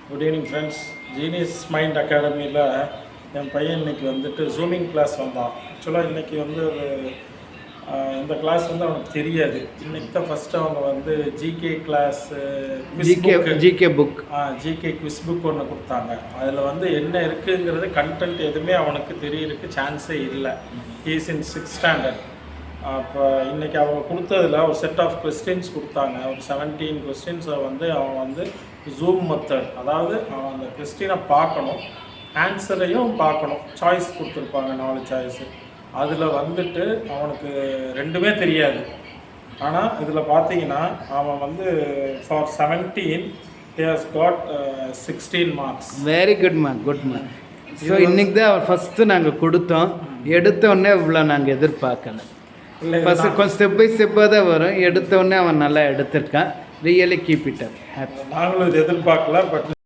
Good evening friends. Genius mind அகாடமியில் என் பையன் இன்றைக்கி வந்துட்டு ஜூமிங் கிளாஸ் வந்தான். ஆக்சுவலாக இன்றைக்கி வந்து ஒரு இந்த கிளாஸ் வந்து அவனுக்கு தெரியாது. இன்றைக்கி தான் ஃபஸ்ட்டு அவங்க வந்து GK class GK book GK quiz book ஒன்று கொடுத்தாங்க. அதில் வந்து என்ன இருக்குங்கிறது கண்டென்ட் எதுவுமே அவனுக்கு தெரியறதுக்கு சான்ஸே இல்லை. He's in 6th standard. அப்போ இன்றைக்கி அவங்க கொடுத்ததில் ஒரு செட் ஆஃப் கொஸ்டின்ஸ் கொடுத்தாங்க. ஒரு 17 கொஸ்டின்ஸை வந்து அவன் வந்து ஜூம் மெத்தட், அதாவது அவன் அந்த கொஸ்டினை பார்க்கணும், ஆன்சரையும் பார்க்கணும். சாய்ஸ் கொடுத்துருப்பாங்க 4 சாய்ஸு. அதில் வந்துட்டு அவனுக்கு ரெண்டுமே தெரியாது. ஆனால் இதில் பார்த்தீங்கன்னா அவன் வந்து for 17 he has got 16 marks. Very good mark. So இன்றைக்கி தான் அவர் ஃபஸ்ட்டு நாங்கள் கொடுத்தோம். எடுத்தோடனே இவ்வளோ நாங்கள் எதிர்பார்க்கல. ஃபஸ்ட்டு கொஞ்சம் ஸ்டெப் பை ஸ்டெப்பாக தான் வரும். எடுத்தோடனே அவன் நல்லா எடுத்திருக்கான். Really keep it up. நாங்களும் இது எதிர்பார்க்கல. பட்